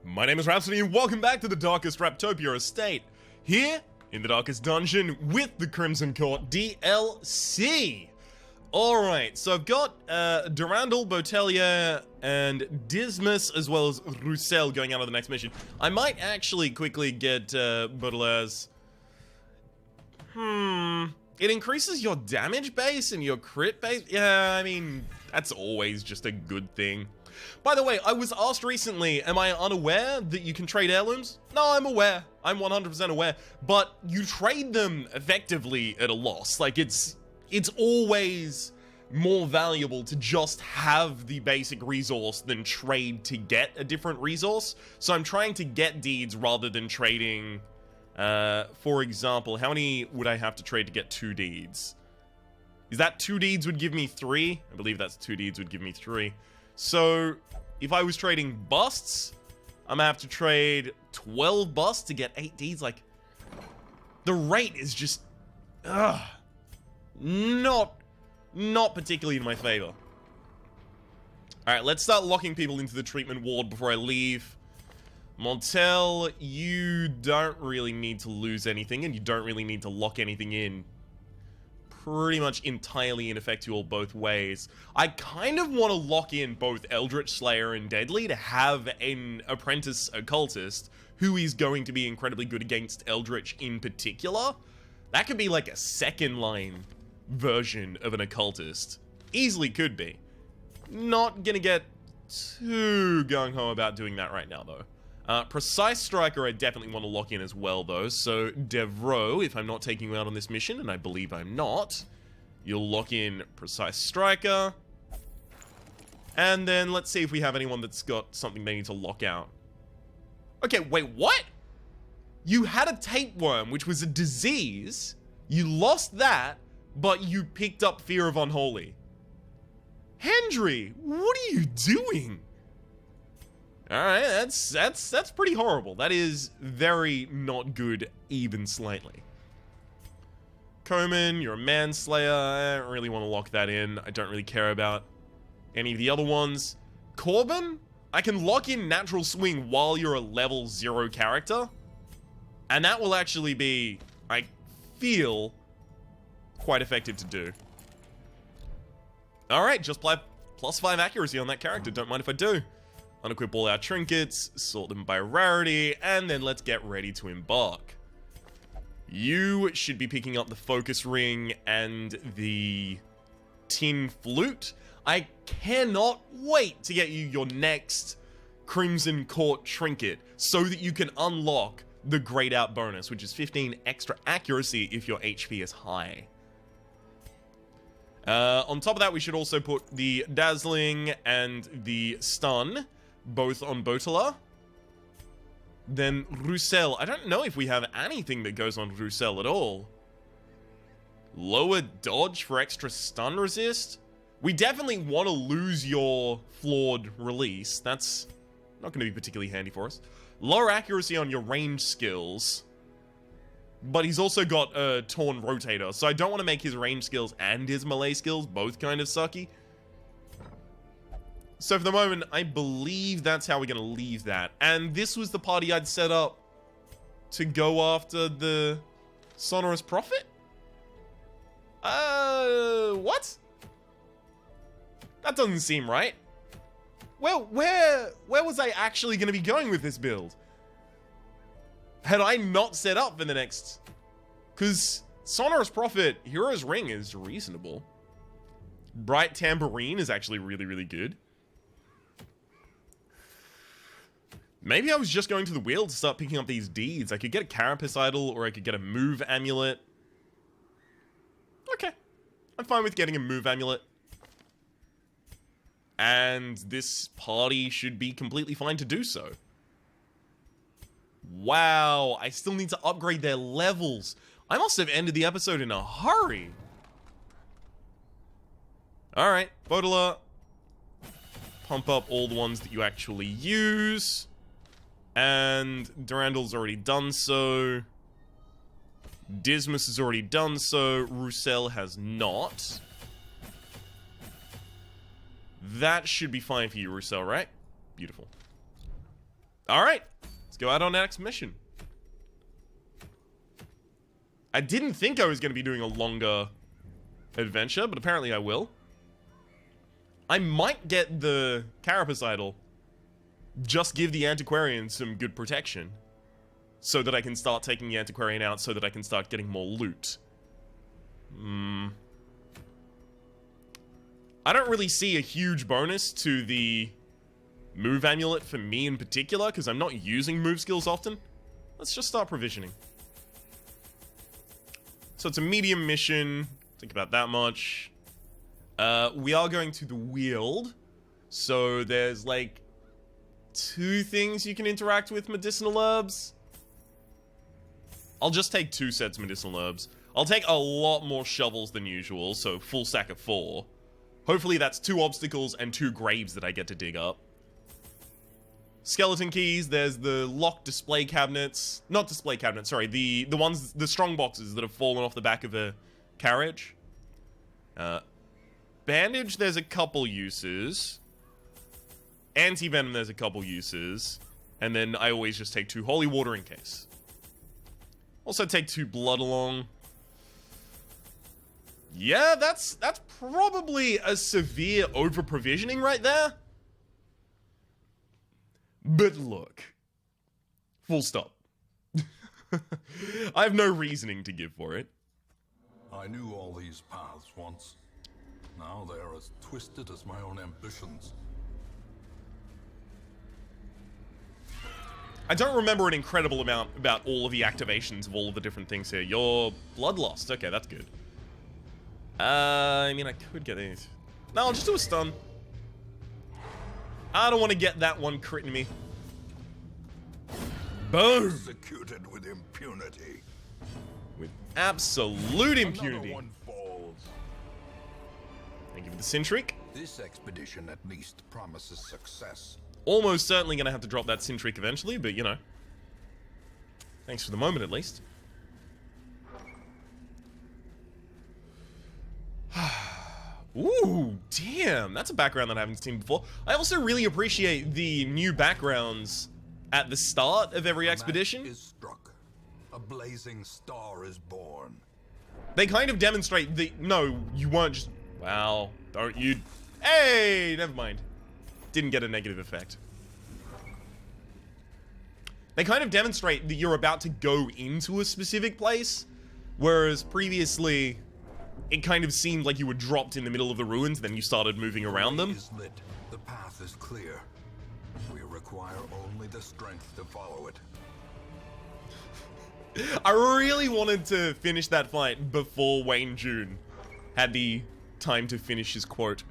My name is Rhapsody and welcome back to the Darkest Raptopia Estate, here in the Darkest Dungeon with the Crimson Court DLC. Alright, so I've got Durandal, Botelia, and Dismas, as well as Roussel going out on the next mission. I might actually quickly get Baudelaire's... It increases your damage base and your crit base? Yeah, I mean, that's always just a good thing. By the way, I was asked recently, am I unaware that you can trade heirlooms? No, I'm aware. I'm 100% aware. But you trade them effectively at a loss. Like, it's always more valuable to just have the basic resource than trade to get a different resource. So I'm trying to get deeds rather than trading... for example, how many would I have to trade to get 2 deeds? Is that 2 deeds would give me 3? I believe that's 2 deeds would give me 3. So, if I was trading busts, I'm gonna have to trade 12 busts to get 8 deeds. Like, the rate is just, not particularly in my favor. Alright, let's start locking people into the treatment ward before I leave. Montel, you don't really need to lose anything, and you don't really need to lock anything in. Pretty much entirely ineffectual both ways. I kind of want to lock in both Eldritch Slayer and Deadly to have an apprentice occultist who is going to be incredibly good against Eldritch in particular. That could be like a second line version of an occultist. Easily could be. Not gonna get too gung-ho about doing that right now though. Precise Striker I definitely want to lock in as well though, so Devro, if I'm not taking you out on this mission, and I believe I'm not, you'll lock in Precise Striker. And then let's see if we have anyone that's got something they need to lock out. Okay, wait, what? You had a tapeworm, which was a disease, you lost that, but you picked up Fear of Unholy. Hendry, what are you doing? Alright, that's pretty horrible. That is very not good, even slightly. Coman, you're a manslayer. I don't really want to lock that in. I don't really care about any of the other ones. Corbin, I can lock in Natural Swing while you're a level 0 character. And that will actually be, I feel, quite effective to do. Alright, just +5 accuracy on that character. Don't mind if I do. Unequip all our trinkets, sort them by rarity, and then let's get ready to embark. You should be picking up the focus ring and the tin flute. I cannot wait to get you your next Crimson Court trinket so that you can unlock the Grayed Out bonus, which is 15 extra accuracy if your HP is high. On top of that, we should also put the Dazzling and the Stun, both on Botelia. Then Roussel. I don't know if we have anything that goes on Roussel at all. Lower dodge for extra stun resist? We definitely want to lose your flawed release. That's not going to be particularly handy for us. Lower accuracy on your range skills. But he's also got a Torn Rotator, so I don't want to make his range skills and his melee skills both kind of sucky. So for the moment, I believe that's how we're going to leave that. And this was the party I'd set up to go after the Sonorous Prophet? What? That doesn't seem right. Well, where was I actually going to be going with this build? Had I not set up for the next... Because Sonorous Prophet, Hero's Ring is reasonable. Bright Tambourine is actually really, really good. Maybe I was just going to the Weald to start picking up these deeds. I could get a Carapace Idol, or I could get a Move Amulet. Okay. I'm fine with getting a Move Amulet. And this party should be completely fine to do so. Wow, I still need to upgrade their levels. I must have ended the episode in a hurry. Alright, Botelia. Pump up all the ones that you actually use. And Durandal's already done so. Dismas has already done so. Roussel has not. That should be fine for you, Roussel, right? Beautiful. Alright, let's go out on our next mission. I didn't think I was going to be doing a longer adventure, but apparently I will. I might get the Carapace Idol. Just give the Antiquarian some good protection. So that I can start taking the Antiquarian out, so that I can start getting more loot. I don't really see a huge bonus to the move amulet for me in particular, because I'm not using move skills often. Let's just start provisioning. So it's a medium mission. Think about that much. We are going to the Weald. So there's like 2 things you can interact with medicinal herbs. I'll just take 2 sets of medicinal herbs. I'll take a lot more shovels than usual, so full stack of 4. Hopefully that's 2 obstacles and 2 graves that I get to dig up. Skeleton keys, there's the locked display cabinets. Not display cabinets, sorry. The ones, the strong boxes that have fallen off the back of a carriage. Bandage, there's a couple uses. Anti-venom, there's a couple uses. And then I always just take 2 holy water in case. Also take 2 blood along. Yeah, that's probably a severe over-provisioning right there. But look. Full stop. I have no reasoning to give for it. I knew all these paths once. Now they are as twisted as my own ambitions. I don't remember an incredible amount about all of the activations of all of the different things here. You're bloodlust. Okay, that's good. I mean, I could get these. No, I'll just do a stun. I don't want to get that one critting me. Boom! Executed with impunity. With absolute impunity. Another one falls. Thank you for the Cintric. This expedition at least promises success. Almost certainly going to have to drop that Cintric eventually, but you know. Thanks for the moment, at least. Ooh, damn. That's a background that I haven't seen before. I also really appreciate the new backgrounds at the start of every expedition. The match is struck. A blazing star is born. They kind of demonstrate the... No, you weren't just... Wow. Don't you... Hey! Never mind. Didn't get a negative effect. They kind of demonstrate that you're about to go into a specific place, whereas previously... It kind of seemed like you were dropped in the middle of the ruins, then you started moving around them. Is lit. The path is clear. We require only the strength to follow it. I really wanted to finish that fight before Wayne June had the time to finish his quote.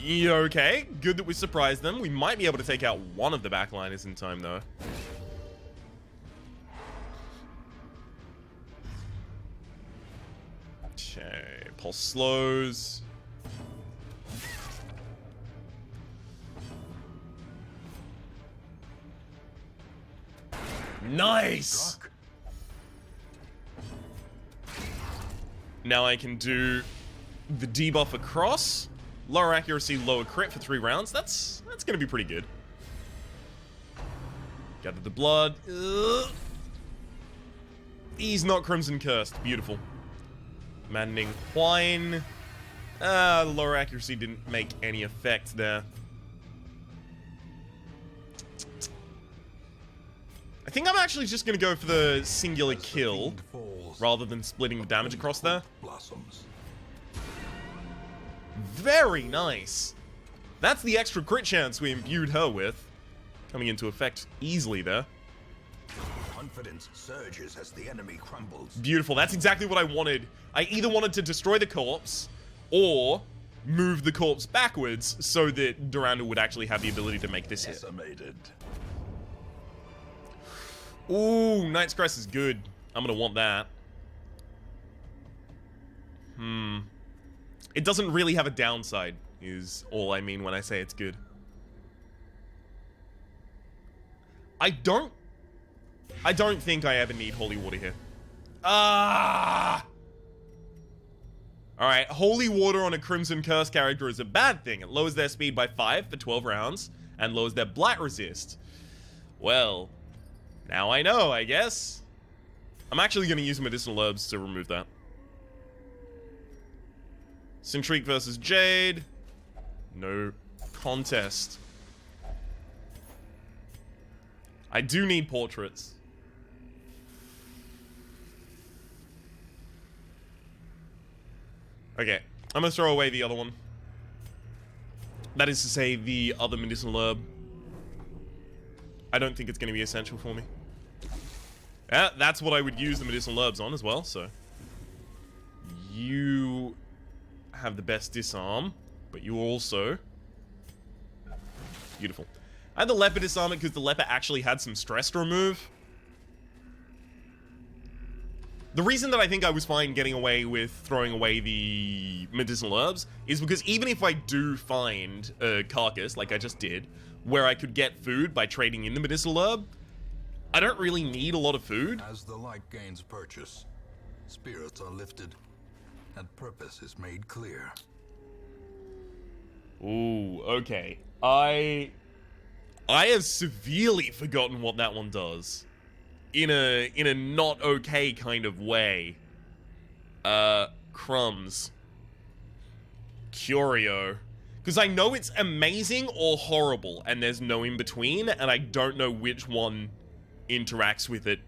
Okay, good that we surprised them. We might be able to take out one of the backliners in time, though. Okay, pulse slows. Nice! Now I can do the debuff across. Lower accuracy, lower crit for 3 rounds. That's gonna be pretty good. Gather the blood. Ugh. He's not Crimson Cursed. Beautiful. Maddening Whine. The lower accuracy didn't make any effect there. I think I'm actually just going to go for the singular kill rather than splitting the damage across there. Blossoms. Very nice. That's the extra crit chance we imbued her with. Coming into effect easily there. Confidence surges as the enemy crumbles. Beautiful. That's exactly what I wanted. I either wanted to destroy the corpse or move the corpse backwards so that Durandal would actually have the ability to make this hit. Decimated. Ooh, Knight's Crest is good. I'm gonna want that. It doesn't really have a downside, is all I mean when I say it's good. I don't think I ever need holy water here. Ah! Alright, holy water on a Crimson Curse character is a bad thing. It lowers their speed by 5 for 12 rounds, and lowers their blight resist. Well, now I know, I guess. I'm actually going to use medicinal herbs to remove that. Cintrique versus Jade. No contest. I do need portraits. Okay, I'm gonna throw away the other one. That is to say, the other medicinal herb. I don't think it's gonna be essential for me. Yeah, that's what I would use the medicinal herbs on as well, so. You have the best disarm, but you also... Beautiful. I had the leper disarm it because the leper actually had some stress to remove. The reason that I think I was fine getting away with throwing away the medicinal herbs is because even if I do find a carcass, like I just did, where I could get food by trading in the medicinal herb, I don't really need a lot of food. As the light gains purchase, spirits are lifted, and purpose is made clear. Ooh, okay. I have severely forgotten what that one does. In a not okay kind of way. Crumbs. Curio. Because I know it's amazing or horrible, and there's no in between, and I don't know which one interacts with it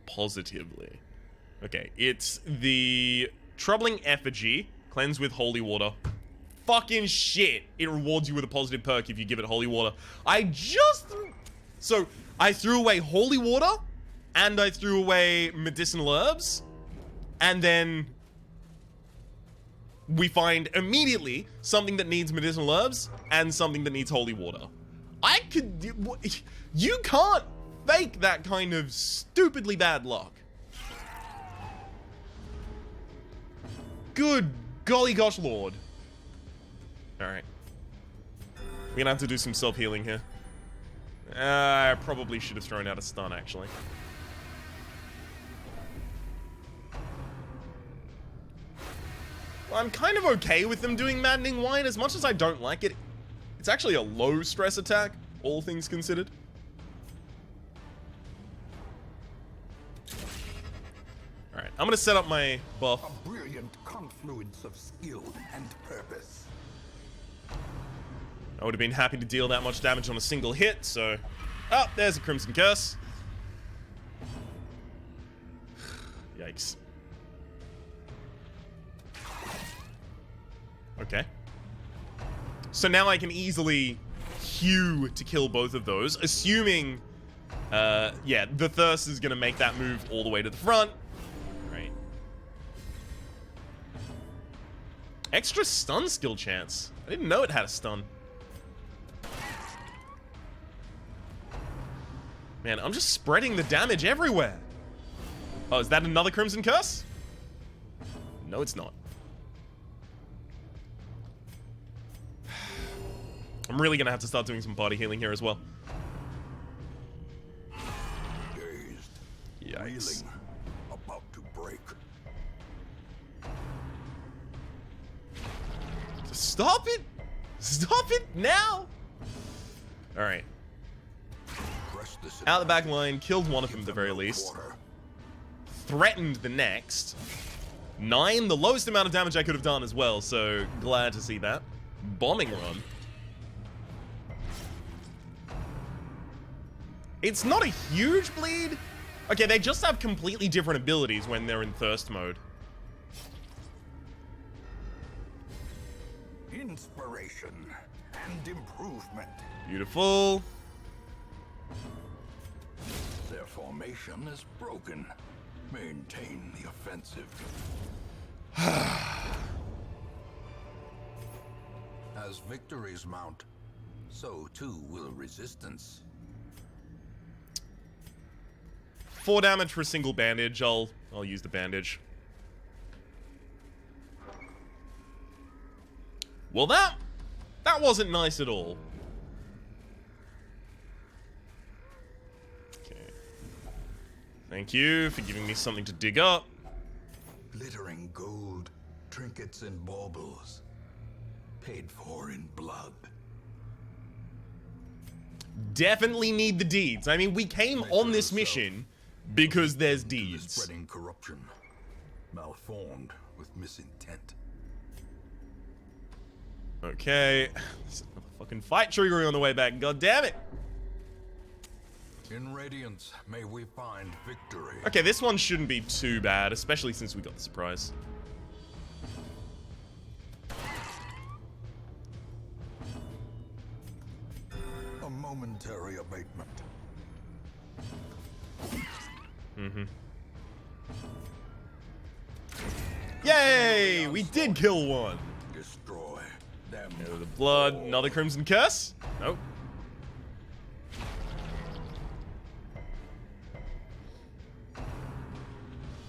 positively. Okay, it's the Troubling Effigy, cleanse with holy water. Fucking shit! It rewards you with a positive perk if you give it holy water. So, I threw away holy water, and I threw away medicinal herbs, and then we find immediately something that needs medicinal herbs and something that needs holy water. You can't fake that kind of stupidly bad luck. Good golly gosh lord. Alright. We're gonna have to do some self-healing here. I probably should have thrown out a stun, actually. Well, I'm kind of okay with them doing Maddening Wine. As much as I don't like it, it's actually a low stress attack, all things considered. Alright, I'm gonna set up my buff. A brilliant confluence of skill and purpose. I would have been happy to deal that much damage on a single hit, so... Oh, there's a Crimson Curse. Yikes. Okay. So now I can easily hew to kill both of those, assuming... yeah, the Thirst is gonna make that move all the way to the front. Right. Extra stun skill chance. I didn't know it had a stun. Man, I'm just spreading the damage everywhere. Oh, is that another Crimson Curse? No, it's not. I'm really gonna have to start doing some body healing here as well. Dazed, Yikes. reeling, about to break. Stop it! Stop it now! Alright. Out the back line, killed one of them at the very least. Threatened the next. 9, the lowest amount of damage I could have done as well, so glad to see that. Bombing run. It's not a huge bleed. Okay, they just have completely different abilities when they're in Thirst mode. Inspiration and improvement. Beautiful. Their formation is broken. Maintain the offensive. As victories mount, so too will resistance. 4 damage for a single bandage. I'll use the bandage. Well, that wasn't nice at all. Okay. Thank you for giving me something to dig up. Glittering gold, trinkets and baubles, paid for in blood. Definitely need the deeds. I mean, we came on this mission because there's To deeds. spreading corruption, malformed with misintent. Okay. There's another fucking fight triggering on the way back. God damn it. In Radiance, may we find victory. Okay, this one shouldn't be too bad, especially since we got the surprise. A momentary abatement. Yay! We did kill one. Destroy. Damn Oh, the blood. Another Crimson Curse? Nope.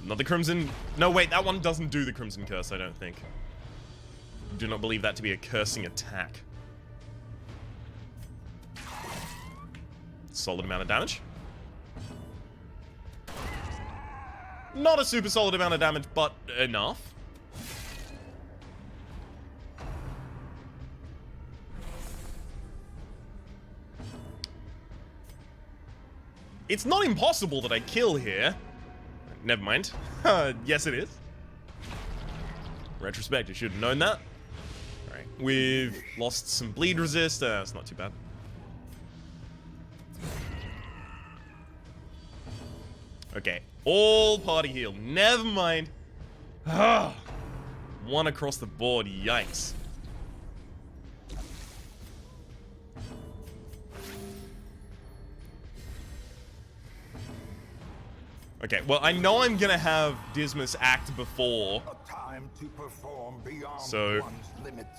Another Crimson... No, wait, that one doesn't do the Crimson Curse, I don't think. Do not believe that to be a cursing attack. Solid amount of damage. Not a super solid amount of damage, but enough. It's not impossible that I kill here. Never mind. Yes, it is. Retrospect, I should have known that. Alright, we've lost some bleed resist. It's not too bad. Okay, all party heal. Never mind. One across the board. Yikes. Okay, well, I know I'm gonna have Dismas act before, A time to perform beyond So- one's limits.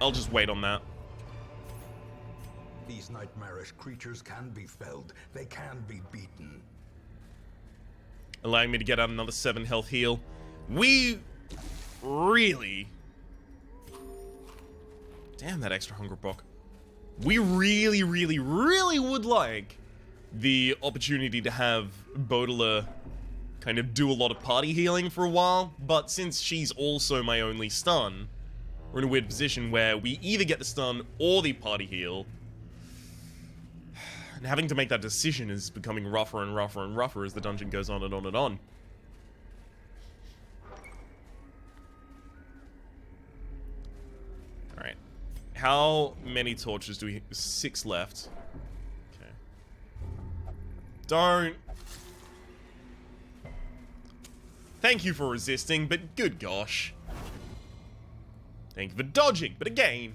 I'll just wait on that. These nightmarish creatures can be felled. They can be beaten. Allowing me to get out another 7 health heal. We really... Damn, that extra hunger block. We really, really, really would like the opportunity to have Baudelaire kind of do a lot of party healing for a while, but since she's also my only stun, we're in a weird position where we either get the stun or the party heal. And having to make that decision is becoming rougher and rougher and rougher as the dungeon goes on and on and on. Alright. How many torches do we... 6 left. Okay. Don't... Thank you for resisting, but good gosh. Thank you for dodging, but again...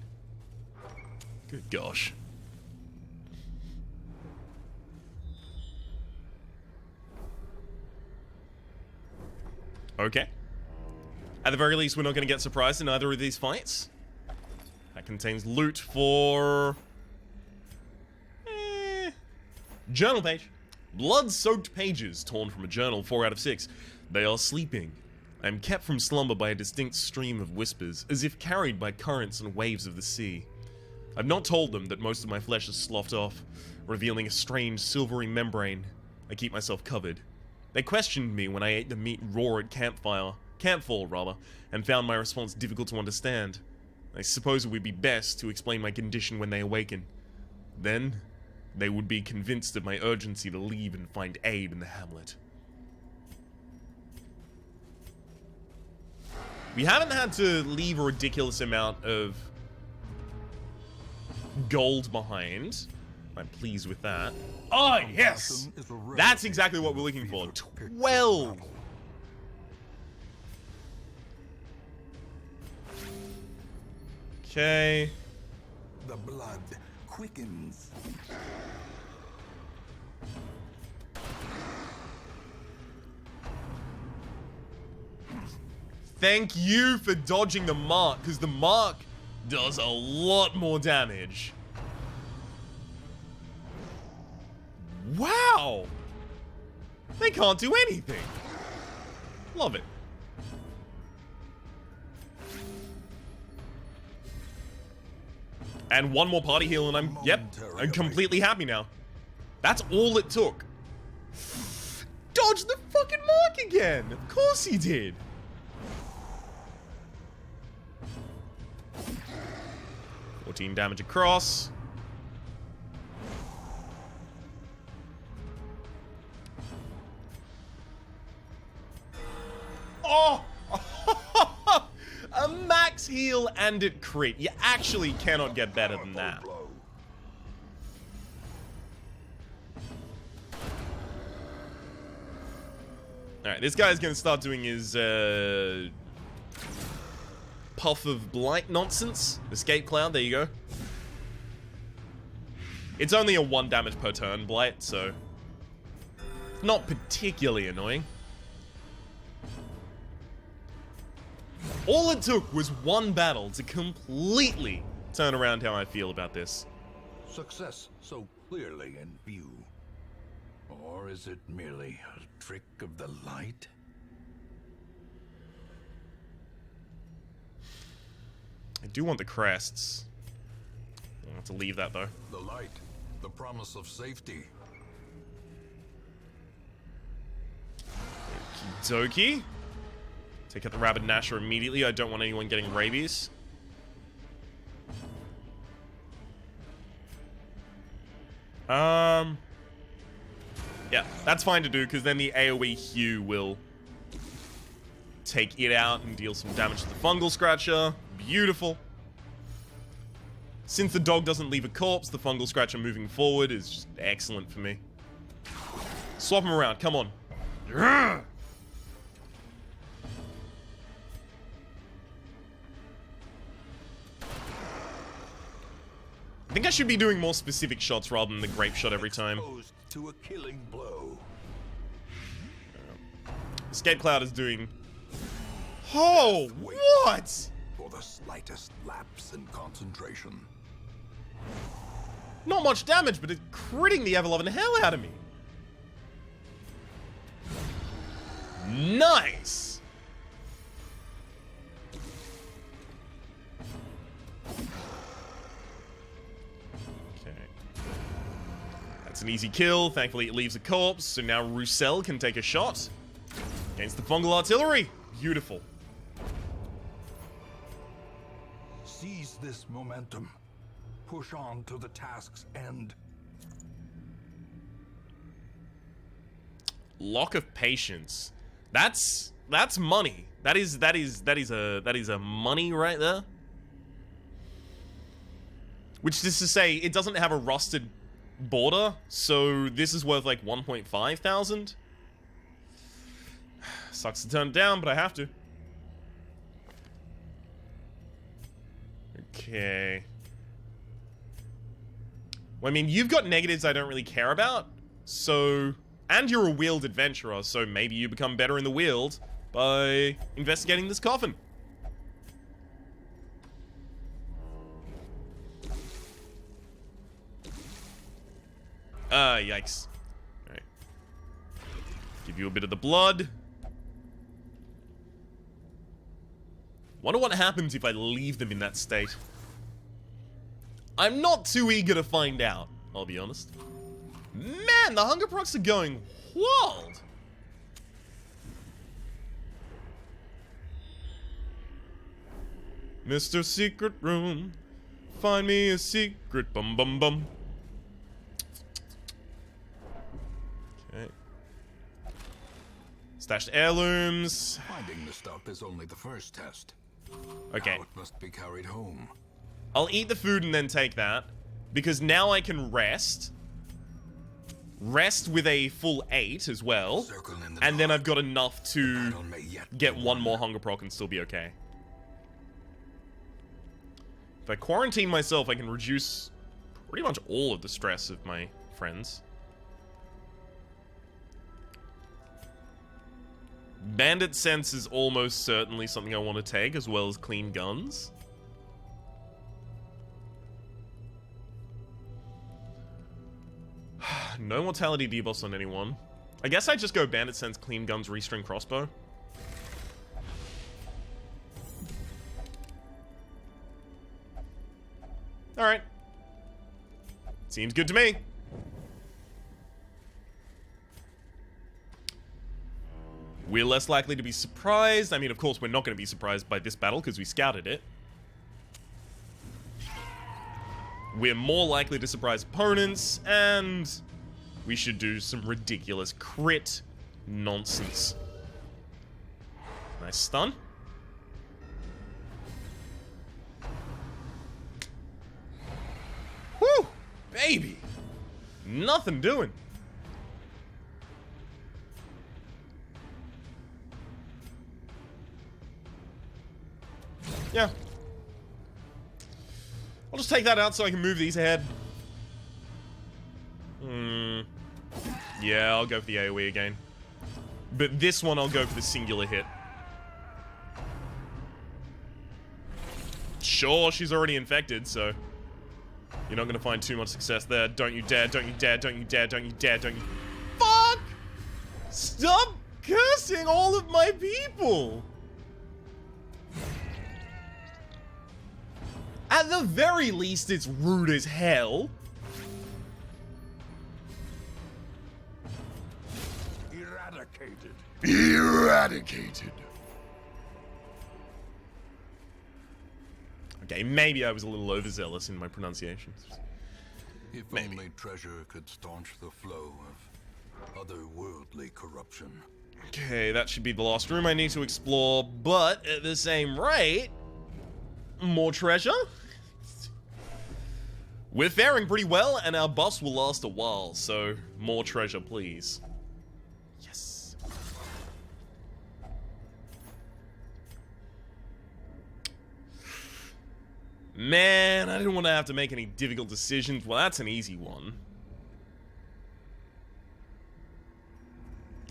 Good gosh. Okay. At the very least, we're not going to get surprised in either of these fights. That contains loot for... Journal page. Blood-soaked pages torn from a journal, 4 out of 6. They are sleeping. I am kept from slumber by a distinct stream of whispers, as if carried by currents and waves of the sea. I've not told them that most of my flesh is sloughed off, revealing a strange silvery membrane. I keep myself covered. They questioned me when I ate the meat raw at campfall rather, and found my response difficult to understand. I suppose it would be best to explain my condition when they awaken. Then, they would be convinced of my urgency to leave and find aid in the Hamlet. We haven't had to leave a ridiculous amount of gold behind. I'm pleased with that. Oh, yes! That's exactly what we're looking for. 12! Okay. The blood quickens. Thank you for dodging the mark, because the mark does a lot more damage. Wow! They can't do anything. Love it. And one more party heal and I'm completely happy now. That's all it took. Dodge the fucking mark again! Of course he did! 14 damage across. Oh! A max heal and it crit. You actually cannot get better than that. Alright, this guy's gonna start doing his, Puff of Blight nonsense. Escape Cloud, there you go. It's only a 1 damage per turn Blight, so... not particularly annoying. All it took was one battle to completely turn around how I feel about this. Success so clearly in view. Or is it merely a trick of the light? I do want the crests. I'll have to leave that though. The light, the promise of safety. Okie dokie. Take out the Rabid Gnasher immediately. I don't want anyone getting rabies. Yeah, that's fine to do, because then the AoE Hue will take it out and deal some damage to the Fungal Scratcher. Beautiful. Since the dog doesn't leave a corpse, the Fungal Scratcher moving forward is just excellent for me. Swap him around, come on. Yeah! I think I should be doing more specific shots rather than the grape shot every time. To a killing blow. Escape Cloud is doing... oh, what? For the slightest lapse in concentration. Not much damage, but it's critting the ever-loving hell out of me. Nice! That's an easy kill. Thankfully, it leaves a corpse, so now Roussel can take a shot against the fungal artillery. Beautiful. Seize this momentum. Push on to the task's end. Lock of Patience. That's money. That is a money right there. Which is to say, it doesn't have a rusted border, so this is worth like 1.5 thousand. Sucks to turn it down, but I have to. Okay. Well, I mean, you've got negatives I don't really care about, so... and you're a Weald adventurer, so maybe you become better in the Weald by investigating this coffin. Yikes. Alright. Give you a bit of the blood. Wonder what happens if I leave them in that state. I'm not too eager to find out, I'll be honest. Man, the hunger procs are going wild. Mr. Secret Room, find me a secret bum bum bum. Okay. Stashed heirlooms. Finding the stuff is only the first test. Okay. Now it must be carried home. I'll eat the food and then take that, because now I can rest. Rest with a full 8 as well, and then I've got enough to get one more hunger proc and still be okay. If I quarantine myself, I can reduce pretty much all of the stress of my friends. Bandit Sense is almost certainly something I want to take, as well as clean guns. No mortality debuffs on anyone. I guess I just go Bandit Sense, clean guns, restring crossbow. Alright. Seems good to me. We're less likely to be surprised. I mean, of course, we're not going to be surprised by this battle because we scouted it. we're more likely to surprise opponents, and we should do some ridiculous crit nonsense. Nice stun. Woo! Baby! Nothing doing. Yeah. I'll just take that out so I can move these ahead. Yeah, I'll go for the AoE again. But this one, I'll go for the singular hit. Sure, she's already infected, so you're not going to find too much success there. Don't you dare, don't you dare, don't you dare, don't you dare, don't you... Fuck! Stop cursing all of my people! At the very least, it's rude as hell. Eradicated. Eradicated. Okay, maybe I was a little overzealous in my pronunciations. If Maybe. only treasure could staunch the flow of otherworldly corruption. Okay, that should be the last room I need to explore, but at the same rate, more treasure? We're faring pretty well, and our buffs will last a while, so more treasure, please. Yes. Man, I didn't want to have to make any difficult decisions. Well, that's an easy one.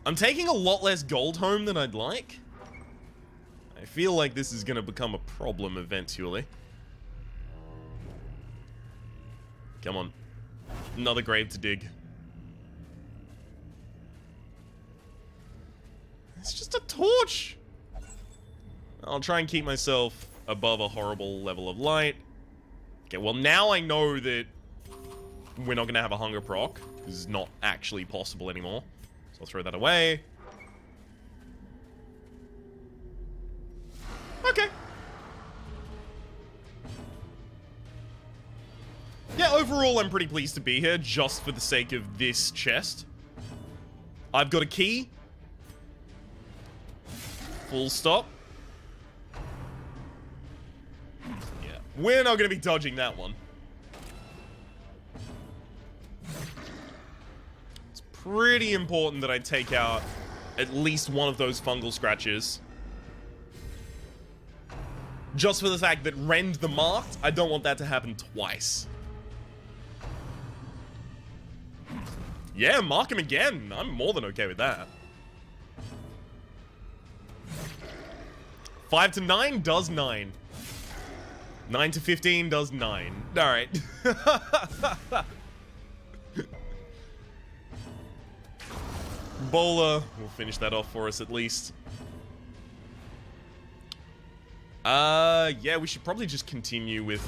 I'm taking a lot less gold home than I'd like. I feel like this is going to become a problem eventually. Come on. Another grave to dig. It's just a torch. I'll try and keep myself above a horrible level of light. Okay, well now I know that we're not going to have a hunger proc. This is not actually possible anymore. So I'll throw that away. Okay. Yeah, overall I'm pretty pleased to be here, just for the sake of this chest. I've got a key. Full stop. Yeah, we're not going to be dodging that one. It's pretty important that I take out at least one of those fungal scratches. Just for the fact that rend the marked, I don't want that to happen twice. Yeah, mark him again. I'm more than okay with that. 5 to 9 does 9. 9 to 15 does 9. Alright. Bowler will finish that off for us at least. Yeah, we should probably just continue with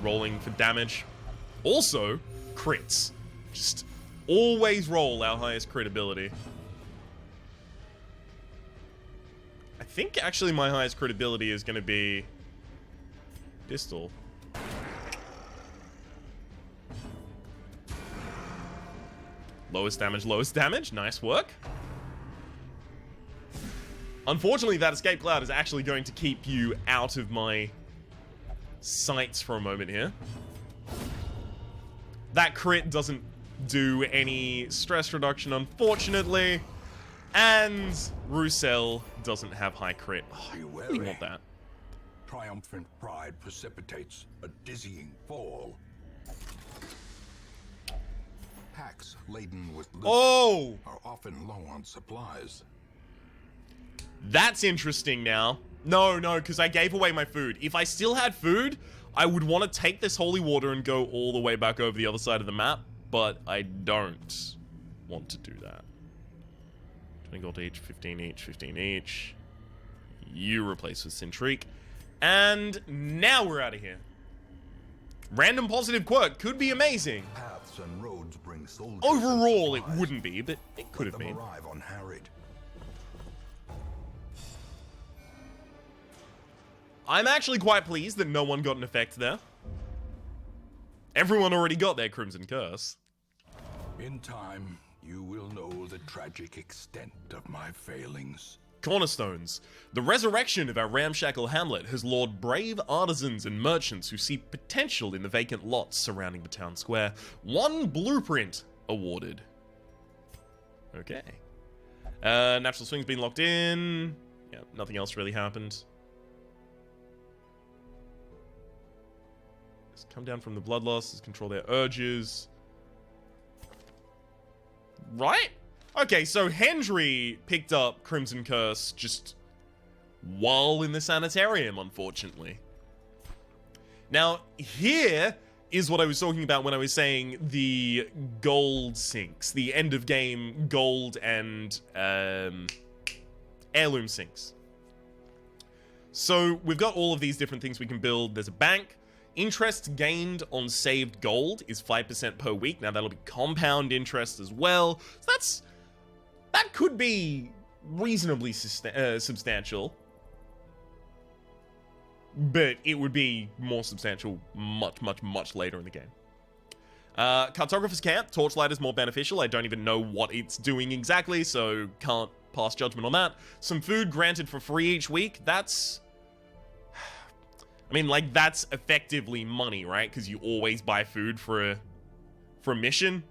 rolling for damage. Also, crits. Just always roll our highest crit ability. I think actually my highest crit ability is going to be Distal. Lowest damage. Nice work. Unfortunately, that escape cloud is actually going to keep you out of my sights for a moment here. That crit doesn't do any stress reduction, unfortunately. And Roussel doesn't have high crit. Oh, I really want that. Triumphant pride precipitates a dizzying fall. Packs laden with loot are often low on supplies. That's interesting now. No, because I gave away my food. If I still had food, I would want to take this holy water and go all the way back over the other side of the map, but I don't want to do that. 20 gold each, 15 each, 15 each. You replace with Cintrique. And now we're out of here. Random positive quirk could be amazing. Paths and roads bring soldiers. Overall, it wouldn't be, but it could have Let them been. arrive unharried. I'm actually quite pleased that no one got an effect there. Everyone already got their Crimson Curse. In time, you will know the tragic extent of my failings. Cornerstones. The resurrection of our ramshackle hamlet has lured brave artisans and merchants who see potential in the vacant lots surrounding the town square. 1 blueprint awarded. Okay. Natural swing's been locked in. Yeah, nothing else really happened. Just come down from the bloodlust, control their urges. Right? Okay, so Hendry picked up Crimson Curse just while in the sanitarium, unfortunately. Now, here is what I was talking about when I was saying the gold sinks. The end-of-game gold and heirloom sinks. So, we've got all of these different things we can build. There's a bank. Interest gained on saved gold is 5% per week. Now, that'll be compound interest as well. So that could be reasonably substantial. But it would be more substantial much later in the game. Cartographer's Camp. Torchlight is more beneficial. I don't even know what it's doing exactly, so can't pass judgment on that. Some food granted for free each week. That's... I mean, like, that's effectively money, right? Because you always buy food for a mission.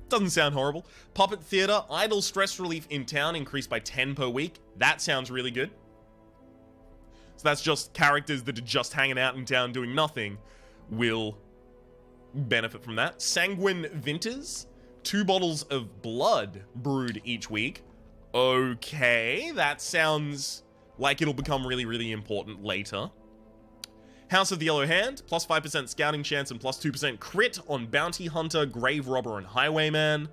Doesn't sound horrible. Puppet Theater. Idle stress relief in town increased by 10 per week. That sounds really good. So that's just characters that are just hanging out in town doing nothing will benefit from that. Sanguine Vinters. 2 bottles of blood brewed each week. Okay, that sounds like it'll become really, really important later. House of the Yellow Hand, plus 5% scouting chance and plus 2% crit on Bounty Hunter, Grave Robber, and Highwayman.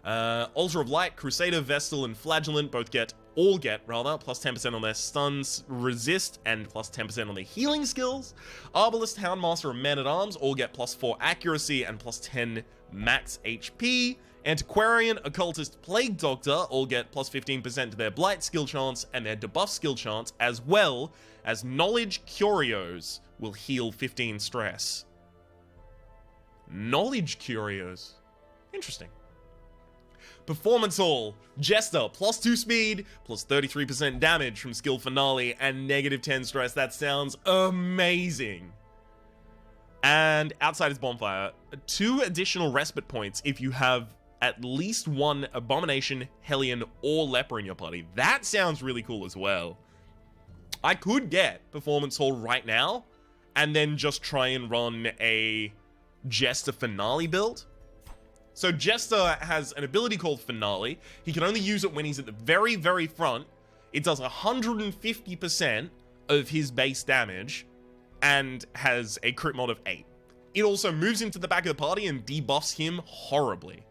Altar of Light, Crusader, Vestal, and Flagellant all get plus 10% on their stuns, resist, and plus 10% on their healing skills. Arbalist, Houndmaster, and Man-at-Arms all get plus 4 accuracy and plus 10 max HP. Antiquarian, Occultist, Plague Doctor all get plus 15% to their Blight skill chance and their Debuff skill chance, as well as Knowledge Curios will heal 15 stress. Knowledge Curios. Interesting. Performance Hall, Jester, plus 2 speed, plus 33% damage from Skill Finale, and negative 10 stress. That sounds amazing. And Outsider's Bonfire, 2 additional respite points if you have at least 1 Abomination, Hellion, or Leper in your party. That sounds really cool as well. I could get Performance Hall right now, and then just try and run a Jester Finale build. So Jester has an ability called Finale. He can only use it when he's at the very, very front. It does 150% of his base damage, and has a crit mod of 8. It also moves into the back of the party and debuffs him horribly.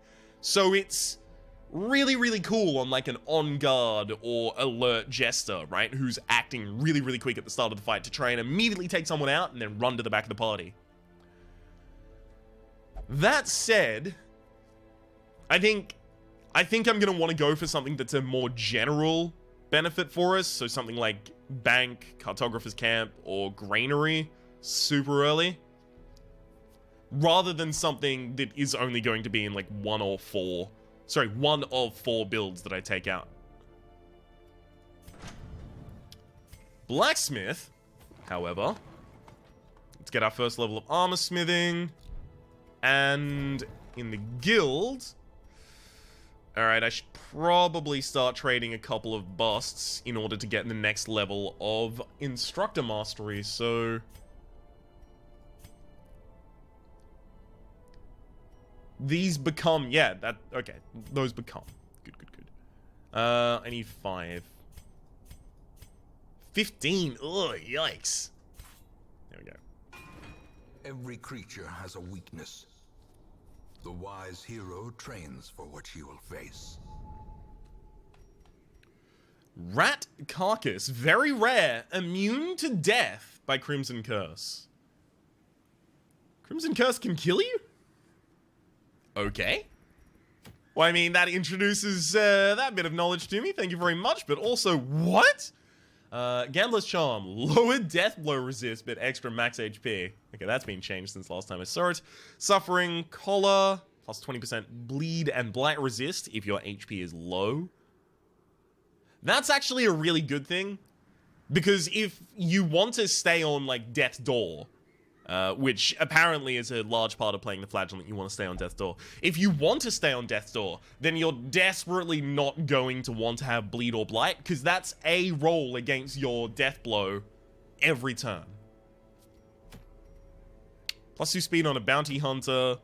So it's really, really cool on like an on-guard or alert Jester, right? Who's acting really, really quick at the start of the fight to try and immediately take someone out and then run to the back of the party. That said, I think I'm going to want to go for something that's a more general benefit for us. So something like Bank, Cartographer's Camp, or Granary super early. Rather than something that is only going to be in like one of 4 builds that I take out. Blacksmith, however. Let's get our first level of armor smithing. And in the guild... Alright, I should probably start trading a couple of busts in order to get the next level of Instructor Mastery, so... These become... Yeah, okay, those become. Good. I need 5. 15! Ugh, yikes. There we go. Every creature has a weakness. The wise hero trains for what she will face. Rat Carcass, very rare, immune to death by Crimson Curse. Crimson Curse can kill you? Okay. Well, I mean, that introduces that bit of knowledge to me, thank you very much, but also, what? Gambler's Charm, lower death blow resist, but extra max HP. Okay, that's been changed since last time I saw it. Suffering, collar, plus 20% bleed and blight resist if your HP is low. That's actually a really good thing. Because if you want to stay on, like, Death's Door, which apparently is a large part of playing the Flagellant, you want to stay on Death's Door. If you want to stay on Death's Door, then you're desperately not going to want to have Bleed or Blight, because that's a roll against your Death Blow every turn. Plus 2 speed on a Bounty Hunter,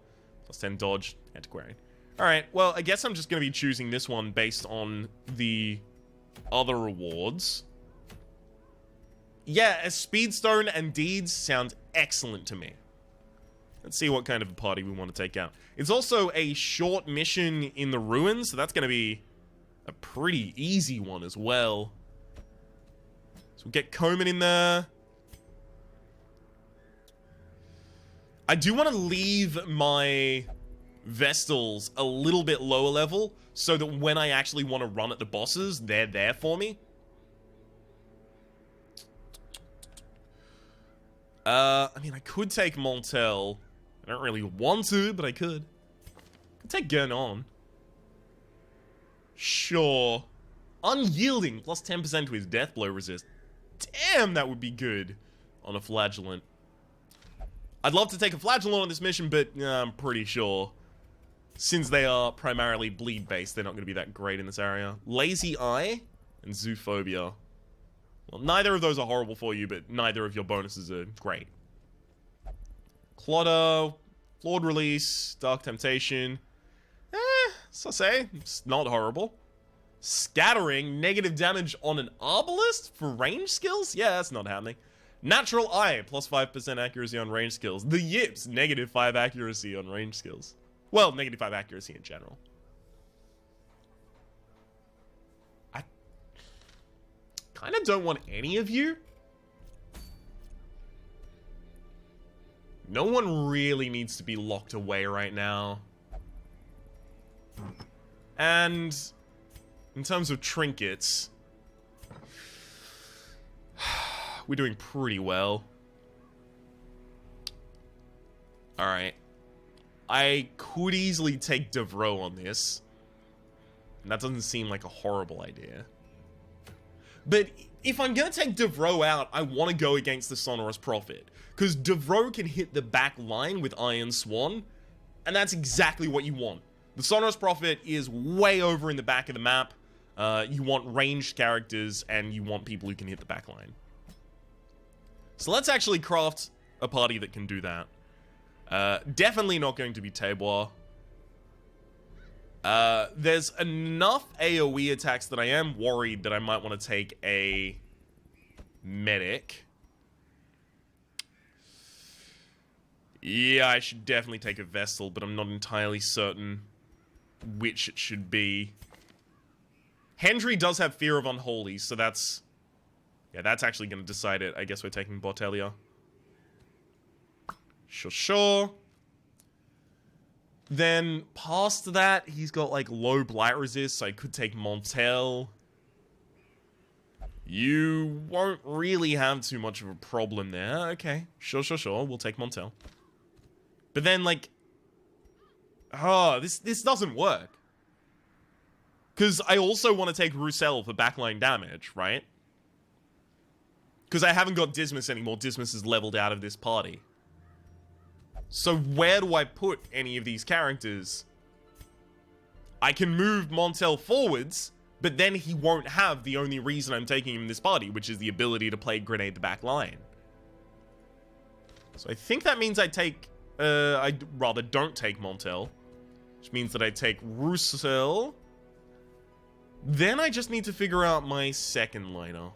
plus 10 dodge, Antiquarian. Alright, well, I guess I'm just going to be choosing this one based on the other rewards. Yeah, a Speedstone and Deeds sound excellent to me. Let's see what kind of a party we want to take out. It's also a short mission in the ruins, so that's going to be a pretty easy one as well. So we'll get Coman in there. I do want to leave my Vestals a little bit lower level, so that when I actually want to run at the bosses, they're there for me. I mean, I could take Montel. I don't really want to, but I could. Could take Gernon. Sure. Unyielding, plus 10% to his death blow resist. Damn, that would be good on a Flagellant. I'd love to take a Flagellant on this mission, but I'm pretty sure, since they are primarily bleed-based, they're not going to be that great in this area. Lazy Eye and Zoophobia. Well, neither of those are horrible for you, but neither of your bonuses are great. Clotter, Flawed Release, Dark Temptation. So say, it's not horrible. Scattering, negative damage on an Arbalist for range skills? Yeah, that's not happening. Natural Eye, plus 5% accuracy on range skills. The Yips, negative 5 accuracy on range skills. Well, negative 5 accuracy in general. Kind of don't want any of you. No one really needs to be locked away right now. And in terms of trinkets, we're doing pretty well. Alright. I could easily take Devro on this. And that doesn't seem like a horrible idea. But if I'm going to take Devro out, I want to go against the Sonorous Prophet. Because Devro can hit the back line with Iron Swan. And that's exactly what you want. The Sonorous Prophet is way over in the back of the map. You want ranged characters, and you want people who can hit the back line. So let's actually craft a party that can do that. Definitely not going to be Tabor. There's enough AoE attacks that I am worried that I might want to take a medic. Yeah, I should definitely take a Vestal, but I'm not entirely certain which it should be. Hendry does have Fear of Unholy, so that's... yeah, that's actually going to decide it. I guess we're taking Bortelia. Sure. Then, past that, he's got, like, low blight resist, so I could take Montel. You won't really have too much of a problem there. Okay, sure. We'll take Montel. But then, like... oh, this doesn't work. Because I also want to take Roussel for backline damage, right? Because I haven't got Dismas anymore. Dismas is leveled out of this party. So where do I put any of these characters? I can move Montel forwards, but then he won't have the only reason I'm taking him in this party, which is the ability to play Grenade the back line. So I think that means I take... I rather don't take Montel. Which means that I take Roussel. Then I just need to figure out my second liner.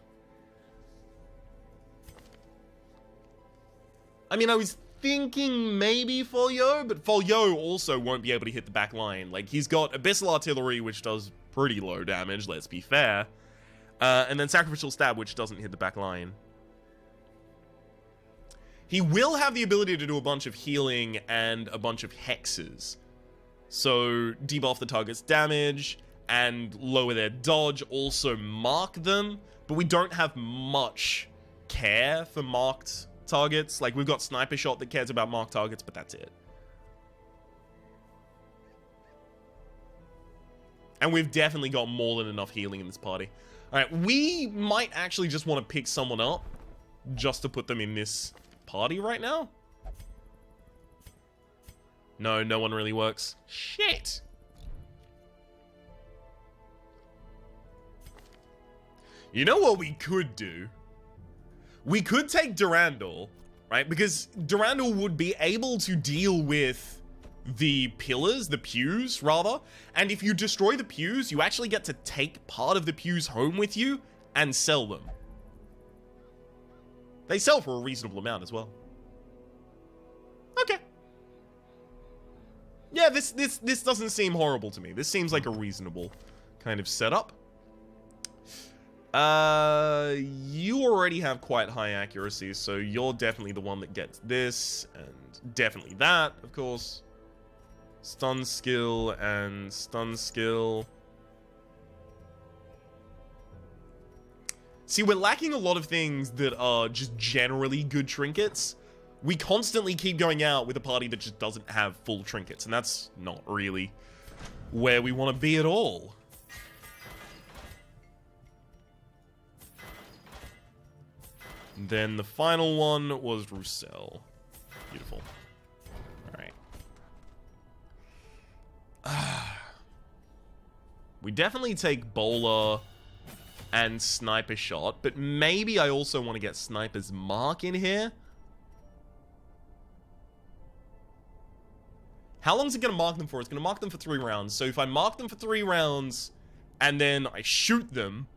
I mean, I was thinking maybe Folio, but Folio also won't be able to hit the back line. Like, he's got Abyssal Artillery, which does pretty low damage, let's be fair. And then Sacrificial Stab, which doesn't hit the back line. He will have the ability to do a bunch of healing and a bunch of hexes. So, debuff the target's damage and lower their dodge, also mark them. But we don't have much care for marked targets. Like, we've got Sniper Shot that cares about marked targets, but that's it. And we've definitely got more than enough healing in this party. Alright, we might actually just want to pick someone up just to put them in this party right now. No, no one really works. Shit! You know what we could do? We could take Durandal, right? Because Durandal would be able to deal with the pillars, the pews, rather. And if you destroy the pews, you actually get to take part of the pews home with you and sell them. They sell for a reasonable amount as well. Okay. Yeah, this doesn't seem horrible to me. This seems like a reasonable kind of setup. You already have quite high accuracy, so you're definitely the one that gets this, and definitely that, of course. Stun skill and stun skill. See, we're lacking a lot of things that are just generally good trinkets. We constantly keep going out with a party that just doesn't have full trinkets, and that's not really where we want to be at all. And then the final one was Roussel. Beautiful. Alright. We definitely take Bowler and Sniper Shot, but maybe I also want to get Sniper's Mark in here. How long is it going to mark them for? It's going to mark them for 3 rounds. So if I mark them for 3 rounds and then I shoot them,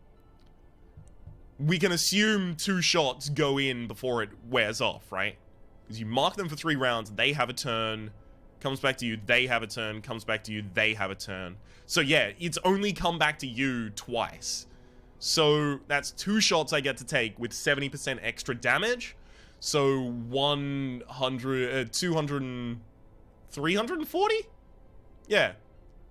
we can assume 2 shots go in before it wears off, right? Because you mark them for 3 rounds, they have a turn, comes back to you, they have a turn, comes back to you, they have a turn. So yeah, it's only come back to you twice. So that's 2 shots I get to take with 70% extra damage. So 100, 200, 340? Yeah.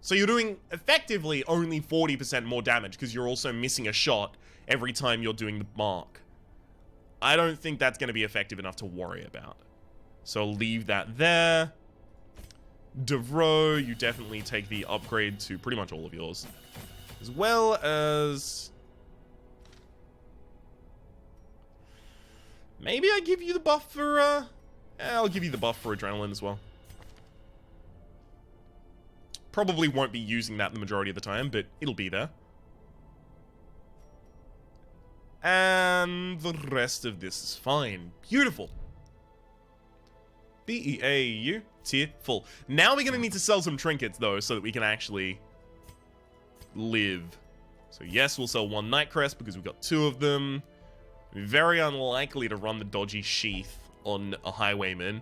So you're doing effectively only 40% more damage because you're also missing a shot every time you're doing the mark. I don't think that's going to be effective enough to worry about. So I'll leave that there. Devro, you definitely take the upgrade to pretty much all of yours. As well as... maybe I give you the buff for, yeah, I'll give you the buff for Adrenaline as well. Probably won't be using that the majority of the time, but it'll be there. And the rest of this is fine. Beautiful. B-E-A-U-T-full. Now we're going to need to sell some trinkets, though, so that we can actually live. So yes, we'll sell 1 Nightcrest because we've got 2 of them. Very unlikely to run the dodgy sheath on a Highwayman.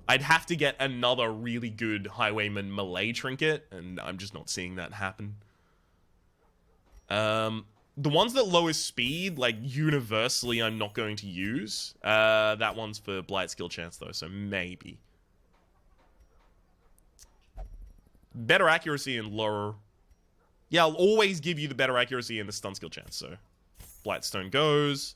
I'd have to get another really good Highwayman melee trinket, and I'm just not seeing that happen. The ones that lower speed, like, universally I'm not going to use. That one's for Blight skill chance, though, so maybe. Better accuracy and lower... yeah, I'll always give you the better accuracy and the stun skill chance, so... Blightstone goes.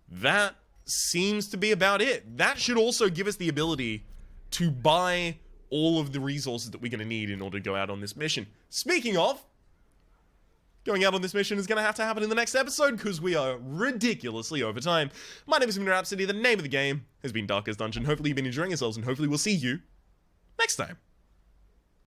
That seems to be about it. That should also give us the ability to buy all of the resources that we're going to need in order to go out on this mission. Speaking of, going out on this mission is going to have to happen in the next episode because we are ridiculously over time. My name is Rhapsody. The name of the game has been Darkest Dungeon. Hopefully you've been enjoying yourselves and hopefully we'll see you next time.